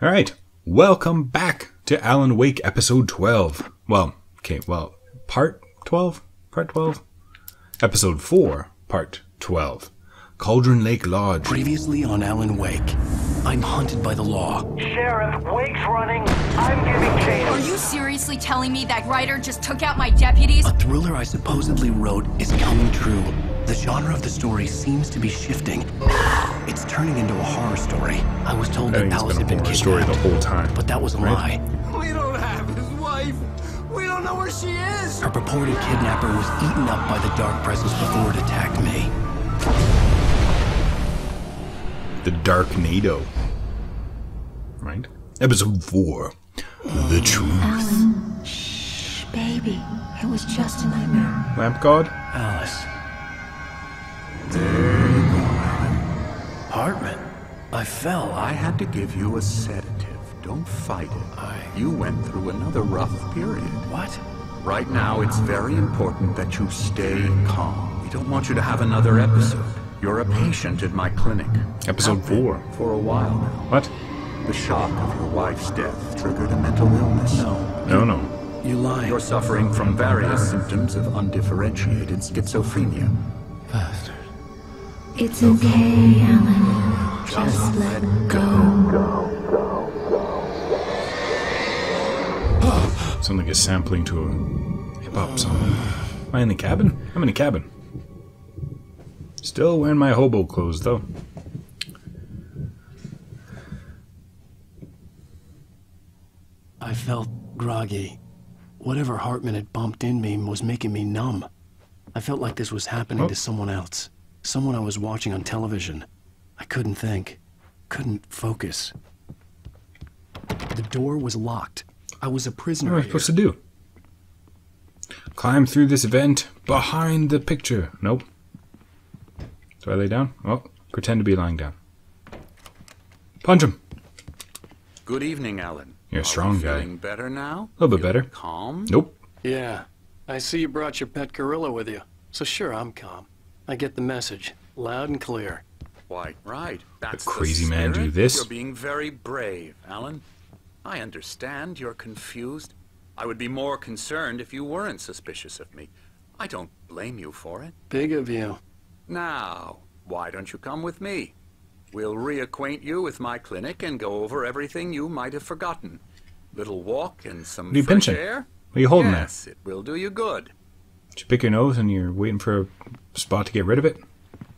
Alright, welcome back to Alan Wake episode 12. Part 12? Part 12? Episode 4, part 12. Cauldron Lake Lodge. Previously on Alan Wake, I'm hunted by the law. Sheriff, Wake's running. I'm giving chase. Are you seriously telling me that writer just took out my deputies? A thriller I supposedly wrote is coming true. The genre of the story seems to be shifting. It's turning into a horror story. I was told that Alice had been kidnapped. Story the whole time, but that was a lie. We don't have his wife. We don't know where she is. Her purported kidnapper was eaten up by the dark presence before it attacked me. The Darknado. Right? Episode 4. The Truth. Alan, shh, baby. It was just a nightmare. Lampgod? Alice. There you go, Alan. Hartman, I fell. I had to give you a sedative. Don't fight it. You went through another rough period. What? Right now, it's very important that you stay calm. We don't want you to have another episode. You're a patient at my clinic. Episode 4. For a while now. What? The shock of your wife's death triggered a mental illness. No. You lied. You're suffering from various symptoms of undifferentiated schizophrenia. Bastard. It's okay, Alan. Just let go. Sounds like a sampling to a hip-hop song. Am I in the cabin? I'm in the cabin. Still wearing my hobo clothes, though. I felt groggy. Whatever Hartman had bumped in me was making me numb. I felt like this was happening to someone else. Someone I was watching on television. I couldn't think. Couldn't focus. The door was locked. I was a prisoner. What am I supposed to do? Climb through this vent behind the picture. Nope. Do I lay down? Oh, pretend to be lying down. Punch him. Good evening, Alan. You're a strong guy. Feeling better now? A little bit better. Calm? Nope. Yeah. I see you brought your pet gorilla with you. So sure, I'm calm. I get the message. Loud and clear. Quite right. That's the crazy man spirit. do this? You're being very brave, Alan. I understand you're confused. I would be more concerned if you weren't suspicious of me. I don't blame you for it. Big of you. Now, why don't you come with me? We'll reacquaint you with my clinic and go over everything you might have forgotten. Little walk and some fresh pinching? air. What are you holding Yes, it will do you good. Did you pick your nose and you're waiting for a spot to get rid of it?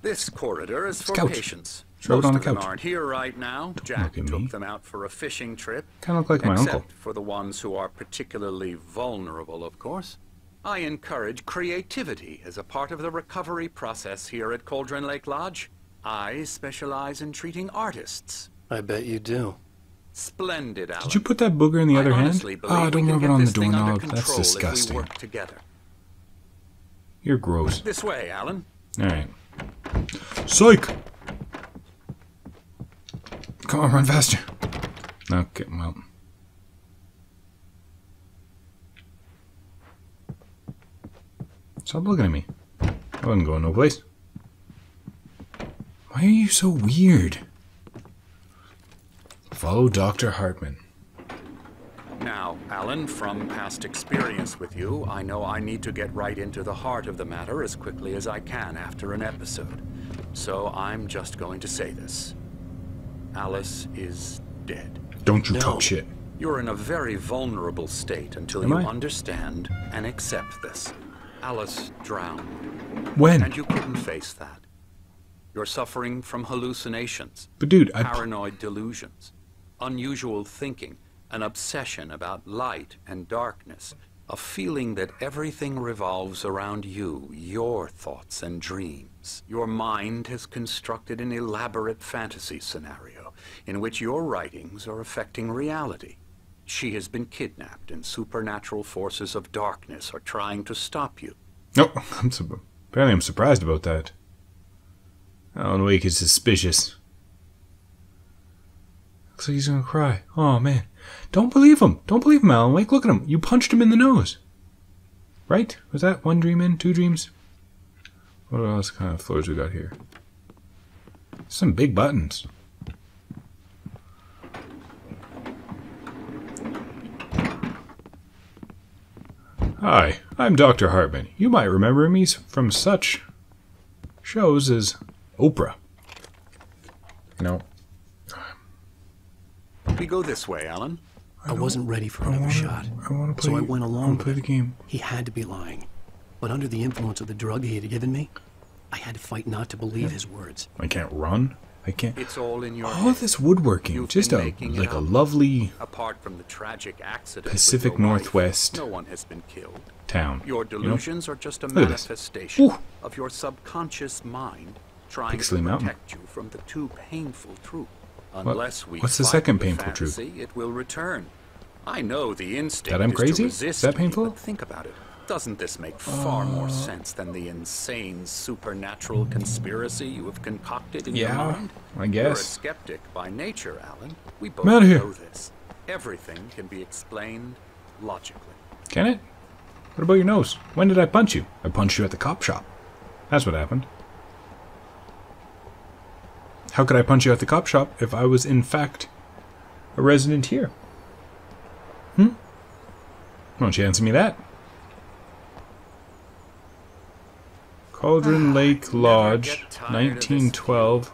This corridor is for couch. patients. Throw it Most on the of them couch. aren't here right now. Jack look at me. took them out for a fishing trip. Kind of look like my Except uncle. for the ones who are particularly vulnerable, of course. I encourage creativity as a part of the recovery process here at Cauldron Lake Lodge. I specialize in treating artists. I bet you do. Splendid, Alan. Did you put that booger in the other hand? honestly believe Oh, we don't can rub it get on the this thing under doorknob. That's control if we disgusting. work together. You're gross. This way, Alan. Alright. Psych! Come on, run faster. Okay, well. Stop looking at me. I wasn't going no place. Why are you so weird? Follow Dr. Hartman. Now, Alan, from past experience with you, I know I need to get right into the heart of the matter as quickly as I can after an episode. So I'm just going to say this. Alice is dead. Don't you No. talk shit. You're in a very vulnerable state until Am you I? understand and accept this. Alice drowned, When? and you couldn't face that. You're suffering from hallucinations, But dude, paranoid delusions, unusual thinking, an obsession about light and darkness, a feeling that everything revolves around you, your thoughts and dreams. Your mind has constructed an elaborate fantasy scenario in which your writings are affecting reality. She has been kidnapped and supernatural forces of darkness are trying to stop you. No, apparently I'm surprised about that. Alan Wake is suspicious. Looks like he's gonna cry. Oh man. Don't believe him. Don't believe him, Alan Wake. Look at him. You punched him in the nose. Right? Was that one dream in? 2 dreams? What else kind of floors we got here? Some big buttons. Hi, I'm Dr. Hartman. You might remember me from such shows as Oprah. No. We go this way, Alan. I wasn't ready for another shot. I want to play. So I went along play with the game. He had to be lying. But under the influence of the drug he had given me, I had to fight not to believe his words. I can't run. I can't. It's all in your All head. this woodworking, You've just been a making it like a up. lovely Apart from the tragic accident Pacific with your wife, Northwest no one has been killed. town. Your you know? delusions are just a Look at this. manifestation Ooh. of your subconscious mind trying Pixely to Mountain. protect you from the too painful truth. Unless we What's the fight second the painful truth? fantasy, it will return. I know the instinct That I'm is crazy? to Is resist that me, painful? but think about it. Doesn't this make far more sense than the insane supernatural conspiracy you have concocted in your Yeah, mind? I You're a guess. skeptic by nature, Alan. We both I'm outta here. know this. Everything can be explained logically. Can it? What about your nose? When did I punch you? I punched you at the cop shop. That's what happened. How could I punch you at the cop shop if I was in fact a resident here? Why don't you answer me that? Cauldron Lake Lodge, Get tired of this 1912,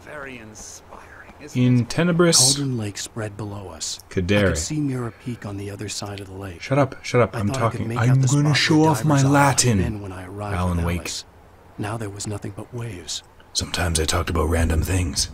Very inspiring, isn't in it? Tenebris, Cauldron Lake spread below us. I Kadere. could see Mirror Peak on the other side of the lake. Shut up, I I'm thought I could talking. make out I'm the going to spot show where off my divers ought to have been Latin. when I arrived Alan with Wake. Alice. Now there was nothing but waves. Sometimes I talked about random things.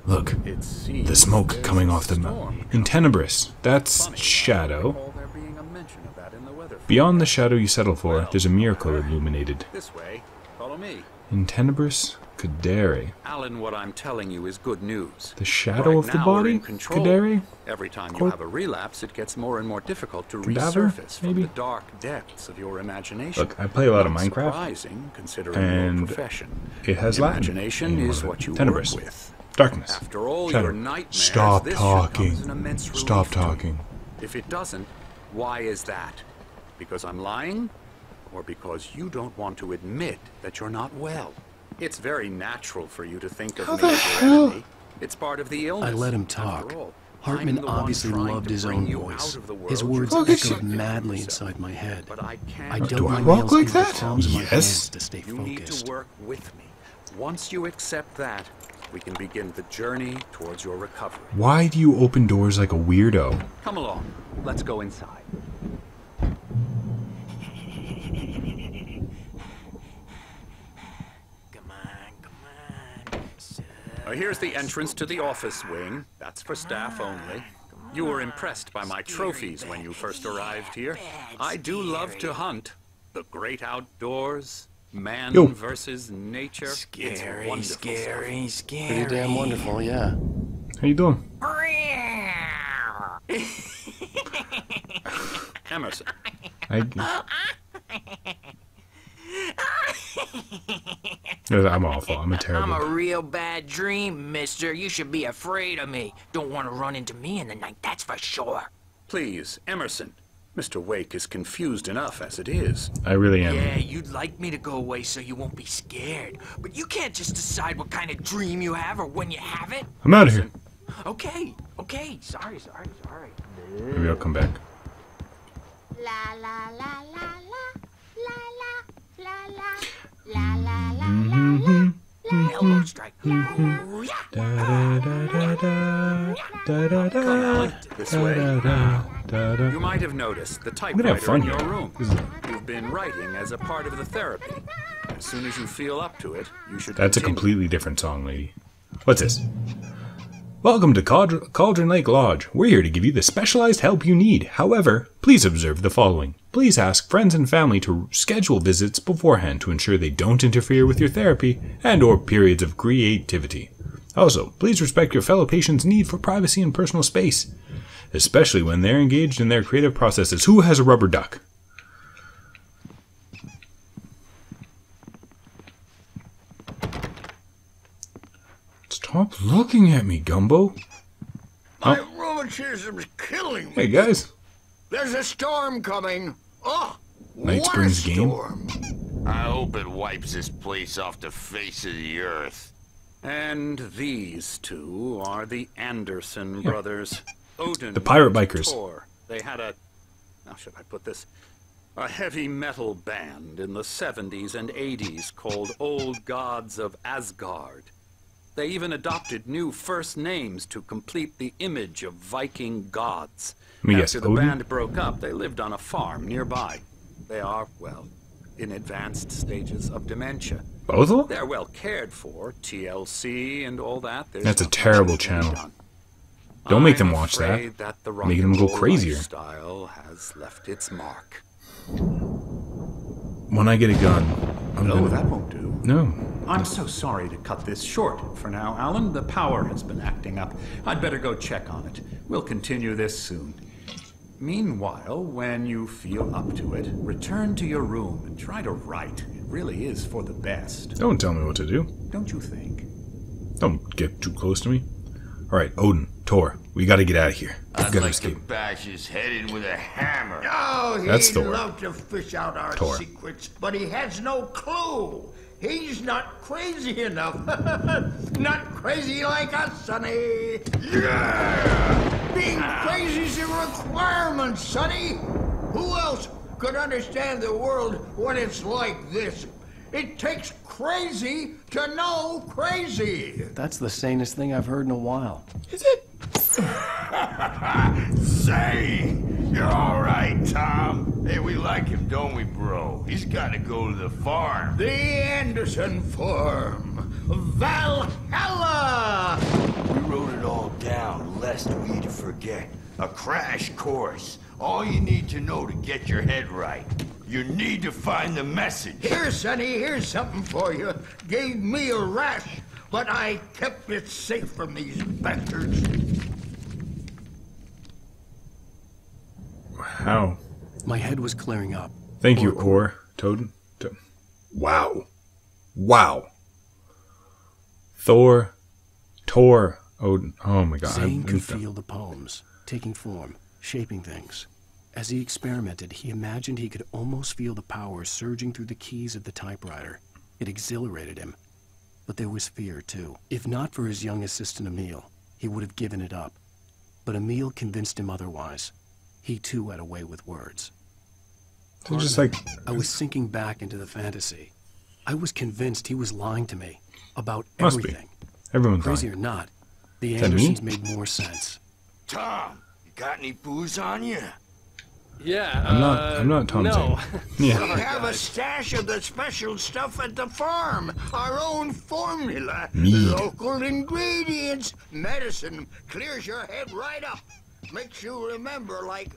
Look, It seems the smoke there's coming a off the storm mountain. In Tenebris, that's Funny, I shadow. recall there being a mention of that in the weather Beyond the shadow you settle for, Well, there's a miracle illuminated. This way. Follow me. In Tenebris, Kadere. Alan, what I'm telling you is good news. The shadow Right of the now, we're body? in control. Kadere? Every time you Cor- have a relapse, it gets more and more difficult to Cadaver, resurface from maybe? the dark depths of your imagination. Look, I play a lot of Not Minecraft, surprising, considering and your profession. it has Latin Imagination in one is of it. what you Tenebris. work with. Darkness. After all Shadow. your nightmares, Stop this talking. should come as an immense relief Stop to you. talking. If it doesn't, why is that? Because I'm lying? Or because you don't want to admit that you're not well? It's very natural for you to think of How me the as your hell? enemy. It's part of the illness. I let him After talk. all, Hartman I'm the one obviously trying loved to his bring own you voice. out of the His world words you're Fuck is echoed he- madly yourself. inside my head. But I can't. I Do dug I my walk nails like into the that? palms of my Yes. hands to stay You need focused. to work with me. Once you accept that, we can begin the journey towards your recovery. Why do you open doors like a weirdo? Come along. Let's go inside. Here's the entrance to the office wing. That's for staff only. You were impressed by my trophies when you first arrived here. I do love to hunt. The great outdoors, man Yo. versus nature. It's wonderful stuff. Pretty damn wonderful, yeah. How you doing? Emerson, I'm awful. I'm a terrible. I'm a real bad dream, mister. You should be afraid of me. Don't want to run into me in the night, that's for sure. please, Emerson. Mr. Wake is confused enough as it is. I really am. Yeah, you'd like me to go away so you won't be scared. But you can't just decide what kind of dream you have or when you have it. I'm out of here. Okay. Sorry. Maybe I'll come back. La la la la la la la la la la la la. Elbow strike. Ooh, yeah. Come, Alan, this way. Da-da. You might have noticed the gonna have typewriter fun in your here. room. This is- You've been writing as a part of the therapy. As soon as you feel up to it, you should That's a continue. completely different song, lady. What's this? Welcome to Cauldron Lake Lodge. We're here to give you the specialized help you need. However, please observe the following. Please ask friends and family to schedule visits beforehand to ensure they don't interfere with your therapy and or periods of creativity. Also, please respect your fellow patients' need for privacy and personal space, especially when they're engaged in their creative processes. Who has a rubber duck? Stop looking at me, Gumbo. My rheumatism's killing me. Hey, guys. There's a storm coming. Oh, Night what a Springs game. storm. I hope it wipes this place off the face of the earth. And these two are the Anderson brothers. Odin The pirate and bikers. Thor. They had a... How should I put this? A heavy metal band in the 70s and 80s called Old Gods of Asgard. They even adopted new first names to complete the image of Viking gods. Yes, After the Odin? band broke up, they lived on a farm nearby. They are, well, in advanced stages of dementia. Both of them? They're well cared for, TLC and all that. There's That's a not terrible much that can be channel. done. Don't make them I'm watch afraid that. the Making them go rock and roll crazier. lifestyle has left its mark. When I get a gun, I'm No, gonna... that won't do. No. I'm so sorry to cut this short for now, Alan. The power has been acting up. I'd better go check on it. We'll continue this soon. Meanwhile, when you feel up to it, return to your room and try to write. It really is for the best. Don't tell me what to do. Don't you think? Don't get too close to me. Alright, Odin, Tor, we gotta get out of here. We I'd gotta like escape. to bash his head in with a hammer. Oh, That's he'd Thor. love to fish out our Thor. secrets, but he has no clue. He's not crazy enough. Not crazy like us, Sonny. Yeah! Being crazy's a requirement, Sonny. Who else could understand the world when it's like this? It takes crazy to know crazy. That's the sanest thing I've heard in a while. Is it? Say, you're all right, Tom. Hey, we like him, don't we, bro? He's got to go to the farm. The Anderson Farm. Valhalla! We wrote it all down, lest we forget. A crash course. All you need to know to get your head right. You need to find the message. Here, Sonny, here's something for you. Gave me a rash, but I kept it safe from these bastards. How? My head was clearing up. Thank you, Or. Toad. Wow. Wow. Thor. Tor. Odin. Oh my god. Zane could feel the poems, taking form, shaping things. As he experimented, he imagined he could almost feel the power surging through the keys of the typewriter. It exhilarated him. But there was fear, too. If not for his young assistant Emil, he would have given it up. But Emil convinced him otherwise. He, too, had a way with words. So just like... I was sinking back into the fantasy. I was convinced he was lying to me about Must everything. be. Everyone's Crazy lying. or not, the Is that me? Andersons made more sense. Tom, you got any booze on you? Yeah, I'm not Tom no. Zane. Yeah. We have a stash of the special stuff at the farm. Our own formula. Mead. Local ingredients. Medicine clears your head right up. Makes you remember like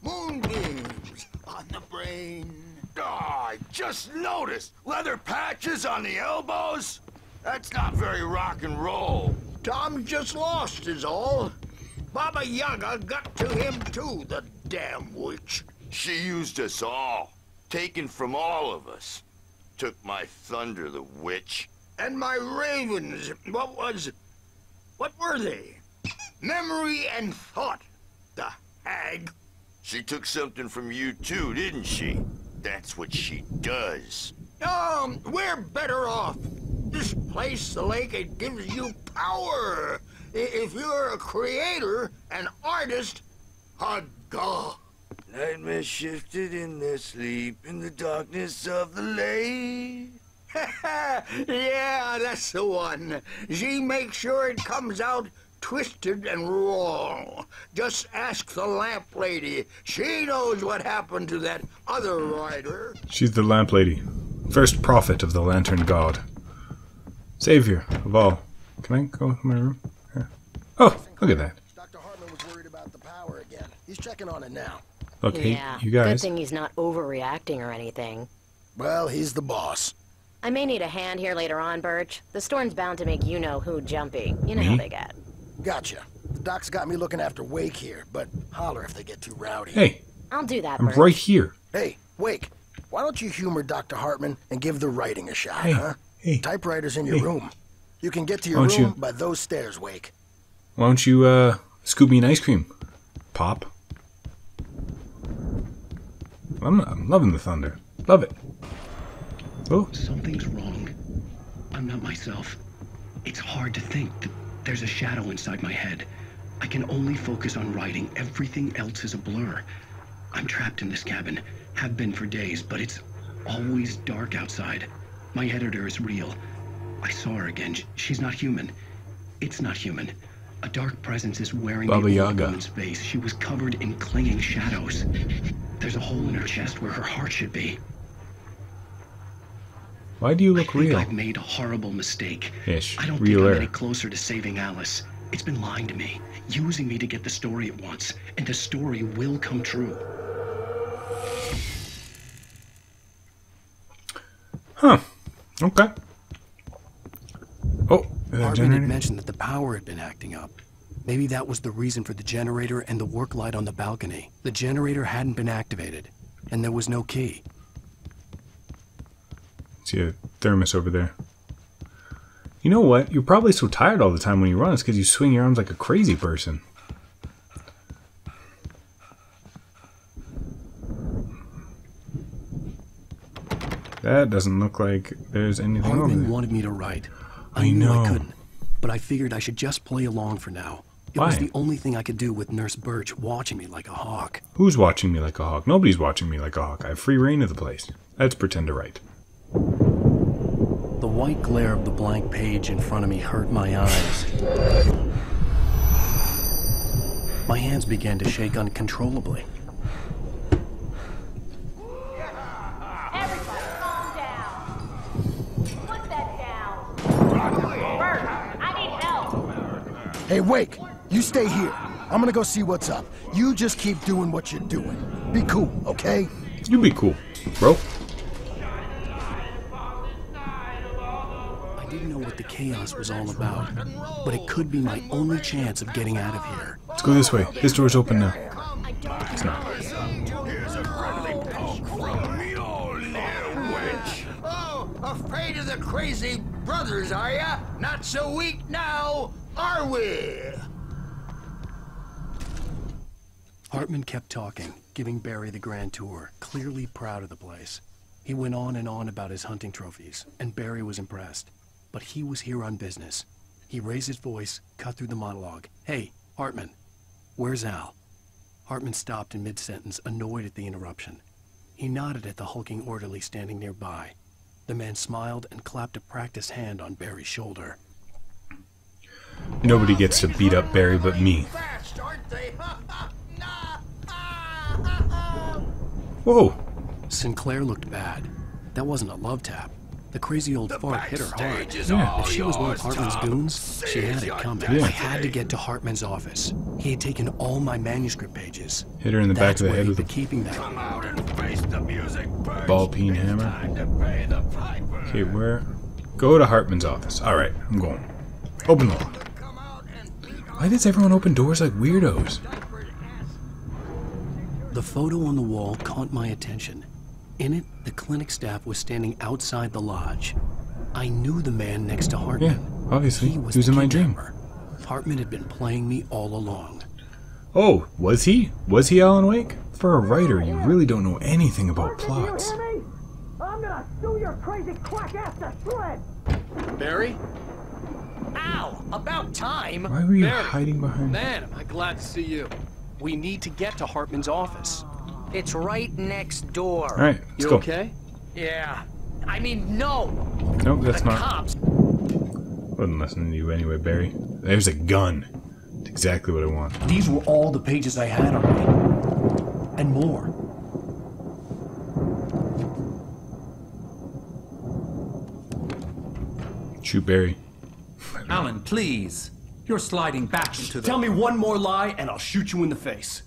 moonbeams on the brain. Oh, I just noticed. Leather patches on the elbows? That's not very rock and roll. Tom just lost is all. Baba Yaga got to him too, the damn witch. She used us all. Taken from all of us. Took my thunder, the witch. And my ravens, what were they? Memory and thought, the hag. She took something from you too, didn't she? That's what she does. We're better off. This place, the lake, it gives you power. If you're a creator, an artist, a god. Nightmares shifted in their sleep in the darkness of the lake. Yeah, that's the one. She makes sure it comes out twisted and wrong. Just ask the lamp lady. She knows what happened to that other rider. She's the lamp lady. First prophet of the lantern god. Savior of all. Can I go to my room? Here. Oh, look at that. Dr. Hartman was worried about the power again. He's checking on it now. Look, hey, Yeah, you good guys. thing he's not overreacting or anything. Well, he's the boss. I may need a hand here later on, Birch. The storm's bound to make you-know-who jumpy. You know Me? how they get. Gotcha. The doc's got me looking after Wake here, but holler if they get too rowdy. Hey, I'll do that, I'm Birch. right here. Hey, Wake, why don't you humor Dr. Hartman and give the writing a shot, Hey, huh? hey, Typewriter's in your hey. room. You can get to your Why don't room you- by those stairs, Wake. Why don't you, scoop me an ice cream? Pop. I'm loving the thunder. Love it. Oh. Something's wrong. I'm not myself. It's hard to think that there's a shadow inside my head. I can only focus on writing. Everything else is a blur. I'm trapped in this cabin. Have been for days, but it's always dark outside. My editor is real. I saw her again. She's not human. It's not human. A dark presence is wearing Baba the old Yaga. woman's face. She was covered in clinging shadows. There's a hole in her chest where her heart should be. Why do you look I think real? I've made a horrible mistake. Ish. I don't think Realer. I'm any closer to saving Alice. It's been lying to me, using me to get the story it wants, and the story will come true. Huh. Okay. Oh, Hartman had mentioned that the power had been acting up. Maybe that was the reason for the generator and the work light on the balcony. The generator hadn't been activated, and there was no key. See a thermos over there. You know what? You're probably so tired all the time when you run. It's because you swing your arms like a crazy person. That doesn't look like there's anything over Hartman there. wanted me to write. I knew know. I couldn't, but I figured I should just play along for now. It was the only thing I could do with Nurse Birch watching me like a hawk. Who's watching me like a hawk? Nobody's watching me like a hawk. I have free reign of the place. Let's pretend to write. The white glare of the blank page in front of me hurt my eyes. My hands began to shake uncontrollably. Everybody calm down. Put that down. Bert, I need help. Hey, Wake, you stay here. I'm gonna go see what's up. You just keep doing what you're doing. Be cool, okay? You be cool, bro. I didn't know what the chaos was all about, but it could be my only chance of getting out of here. Let's go this way. This door's open now. It's not. Oh, afraid of the crazy brothers, are ya? Not so weak now, are we? Hartman kept talking, giving Barry the grand tour, clearly proud of the place. He went on and on about his hunting trophies, and Barry was impressed. But he was here on business. He raised his voice, cut through the monologue. Hey, Hartman, where's Al? Hartman stopped in mid-sentence, annoyed at the interruption. He nodded at the hulking orderly standing nearby. The man smiled and clapped a practiced hand on Barry's shoulder. Nobody gets to beat up Barry but me. Whoa! Sinclair looked bad. That wasn't a love tap. The crazy old fart hit her hard. Yeah. If she was one of Hartman's goons, she had it coming. Yeah. I had to get to Hartman's office. He had taken all my manuscript pages. Hit her in the back of the head with a a keeping them. ball peen hammer. Okay, where? Go to Hartman's office. Alright, I'm going. Open the door. Why does everyone open doors like weirdos? The photo on the wall caught my attention. In it, the clinic staff was standing outside the lodge. I knew the man next to Hartman. Yeah, obviously. He was in my dream. kidnapper. Hartman had been playing me all along. Oh, was he? Was he Alan Wake? For a writer, you really don't know anything about plots. I'm gonna sue your crazy quack ass to shreds! Barry? Ow! About time! Why were you Barry, hiding behind? Man, am I glad to see you. We need to get to Hartman's office. It's right next door. Alright, let's You go. okay? Yeah. I mean, no! Nope, that's The not. cops. Wasn't listening to you anyway, Barry. There's a gun. It's exactly what I want. These were all the pages I had on me. And more. Shoot Barry. Alan, please. You're sliding back into the... Tell me one more lie and I'll shoot you in the face.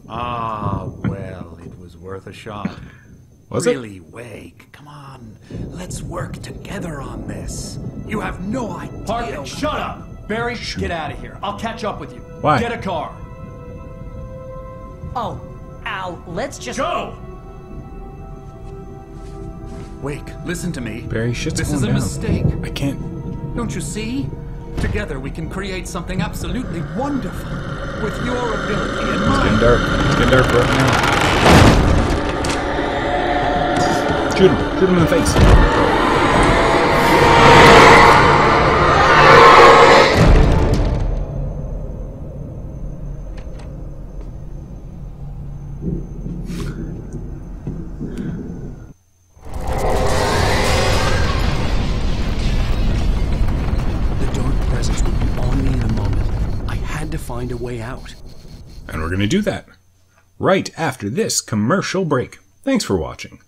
Ah, well, it was worth a shot. Was it? Really, Wake, come on. Let's work together on this. You have no idea. Hartman, shut up! Barry, get out of here. I'll catch up with you. Why? Get a car. Oh, Al, let's just... Go! Wake, listen to me. Barry, shit's This going is a down. mistake. I can't. Don't you see? Together we can create something absolutely wonderful. With your ability and It's mine. getting dark. It's getting dark right now. Shoot him. Shoot him in the face. The dark presence would be on me in a moment. I had to find a way out. And we're going to do that right after this commercial break. Thanks for watching.